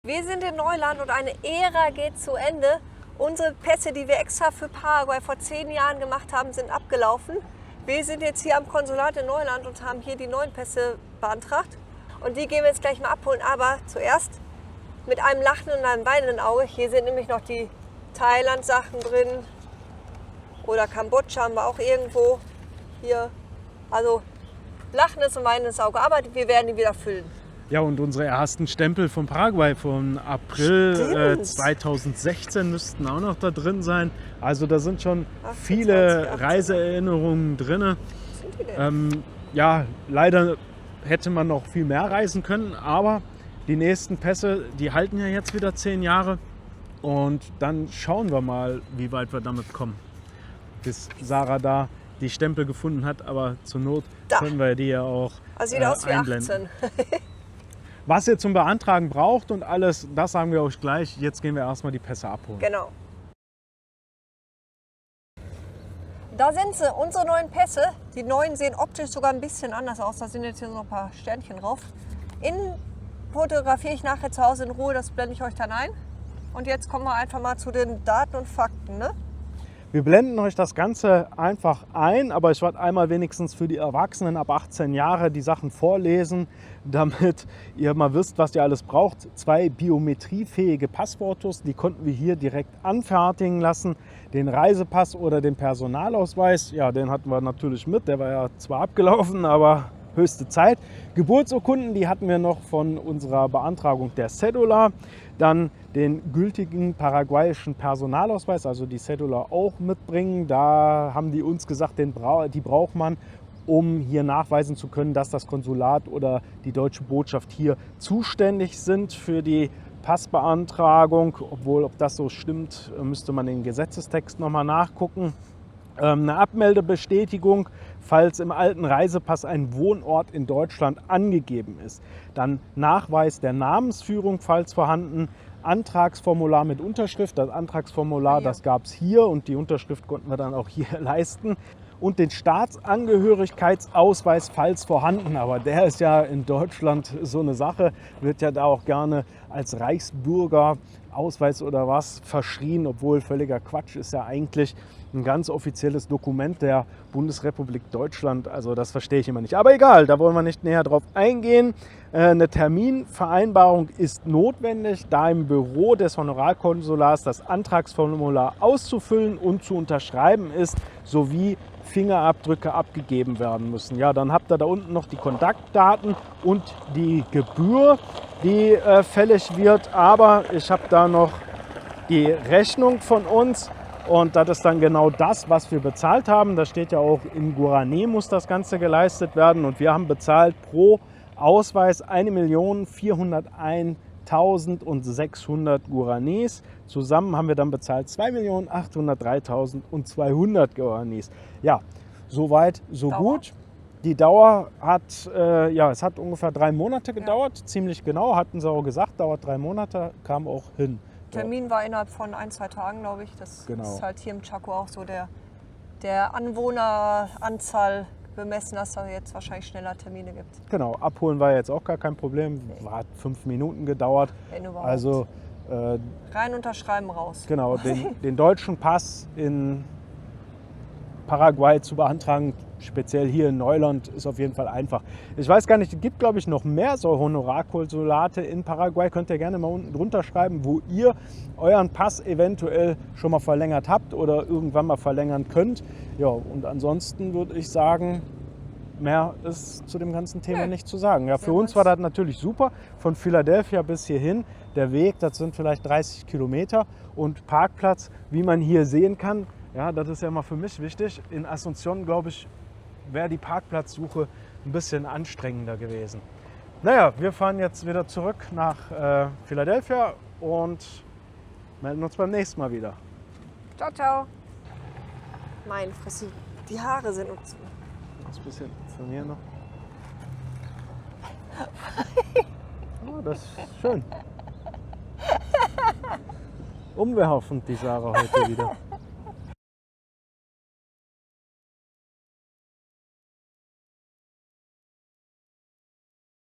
Wir sind in Neuland und eine Ära geht zu Ende. Unsere Pässe, die wir extra für Paraguay vor 10 Jahren gemacht haben, sind abgelaufen. Wir sind jetzt hier am Konsulat in Neuland und haben hier die neuen Pässe beantragt. Und die gehen wir jetzt gleich mal abholen. Aber zuerst mit einem lachenden und einem weinenden Auge. Hier sind nämlich noch die Thailand-Sachen drin. Oder Kambodscha haben wir auch irgendwo hier. Also lachendes und weinendes Auge. Aber wir werden die wieder füllen. Ja, und unsere ersten Stempel von Paraguay von April 2016 müssten auch noch da drin sein. Also da sind schon viele 18. Reiseerinnerungen drin. Ja, leider hätte man noch viel mehr reisen können, aber die nächsten Pässe, die halten ja jetzt wieder 10 Jahre. Und dann schauen wir mal, wie weit wir damit kommen. Bis Sarah da die Stempel gefunden hat, aber zur Not können wir die ja auch also sieht aus wie einblenden. 18. Was ihr zum Beantragen braucht und alles, das sagen wir euch gleich. Jetzt gehen wir erstmal die Pässe abholen. Genau. Da sind sie, unsere neuen Pässe. Die neuen sehen optisch sogar ein bisschen anders aus. Da sind jetzt hier so ein paar Sternchen drauf. Innen fotografiere ich nachher zu Hause in Ruhe, das blende ich euch dann ein. Und jetzt kommen wir einfach mal zu den Daten und Fakten. Ne? Wir blenden euch das Ganze einfach ein, aber ich werde einmal wenigstens für die Erwachsenen ab 18 Jahre die Sachen vorlesen, damit ihr mal wisst, was ihr alles braucht. 2 biometriefähige Passfotos, die konnten wir hier direkt anfertigen lassen. Den Reisepass oder den Personalausweis, ja, den hatten wir natürlich mit, der war ja zwar abgelaufen, aber höchste Zeit. Geburtsurkunden, die hatten wir noch von unserer Beantragung der Cédula. Dann den gültigen paraguayischen Personalausweis, also die Cédula auch mitbringen. Da haben die uns gesagt, die braucht man, um hier nachweisen zu können, dass das Konsulat oder die deutsche Botschaft hier zuständig sind für die Passbeantragung. Obwohl, ob das so stimmt, müsste man den Gesetzestext nochmal nachgucken. Eine Abmeldebestätigung, falls im alten Reisepass ein Wohnort in Deutschland angegeben ist. Dann Nachweis der Namensführung, falls vorhanden. Antragsformular mit Unterschrift. Das Antragsformular, das gab es hier und die Unterschrift konnten wir dann auch hier leisten. Und den Staatsangehörigkeitsausweis, falls vorhanden. Aber der ist ja in Deutschland so eine Sache, wird ja da auch gerne als Reichsbürgerausweis oder was verschrien, obwohl völliger Quatsch ist ja eigentlich ein ganz offizielles Dokument der Bundesrepublik Deutschland. Also das verstehe ich immer nicht. Aber egal, da wollen wir nicht näher drauf eingehen. Eine Terminvereinbarung ist notwendig, da im Büro des Honorarkonsulars das Antragsformular auszufüllen und zu unterschreiben ist, sowie Fingerabdrücke abgegeben werden müssen. Ja, dann habt ihr da unten noch die Kontaktdaten und die Gebühr, die fällig wird. Aber ich habe da noch die Rechnung von uns. Und das ist dann genau das, was wir bezahlt haben. Da steht ja auch, in Guaraní muss das Ganze geleistet werden. Und wir haben bezahlt pro Ausweis 1.401.600 Guaraníes. Zusammen haben wir dann bezahlt 2.803.200 Guaraníes. Ja, soweit, so gut. Die Dauer hat, es hat ungefähr 3 Monate gedauert. Ziemlich genau, hatten sie auch gesagt, dauert 3 Monate, kam auch hin. Termin war innerhalb von 1-2 Tagen, glaube ich. Das ist halt hier im Chaco auch so der Anwohneranzahl bemessen, dass da jetzt wahrscheinlich schneller Termine gibt. Genau, abholen war jetzt auch gar kein Problem. Hat 5 Minuten gedauert. Also rein unterschreiben, raus. Genau, den deutschen Pass in Paraguay zu beantragen, speziell hier in Neuland, ist auf jeden Fall einfach. Ich weiß gar nicht, es gibt, glaube ich, noch mehr so Honorarkonsulate in Paraguay. Könnt ihr gerne mal unten drunter schreiben, wo ihr euren Pass eventuell schon mal verlängert habt oder irgendwann mal verlängern könnt. Ja, und ansonsten würde ich sagen, mehr ist zu dem ganzen Thema nicht zu sagen. Ja, für uns war das natürlich super. Von Philadelphia bis hierhin, der Weg, das sind vielleicht 30 Kilometer und Parkplatz, wie man hier sehen kann. Ja, das ist ja mal für mich wichtig. In Asunción, glaube ich, wäre die Parkplatzsuche ein bisschen anstrengender gewesen. Naja, wir fahren jetzt wieder zurück nach Philadelphia und melden uns beim nächsten Mal wieder. Ciao, ciao. Mein Fresse, die Haare sind uns. Das bisschen von mir noch. Oh, das ist schön. Umwerfend, die Sarah heute wieder.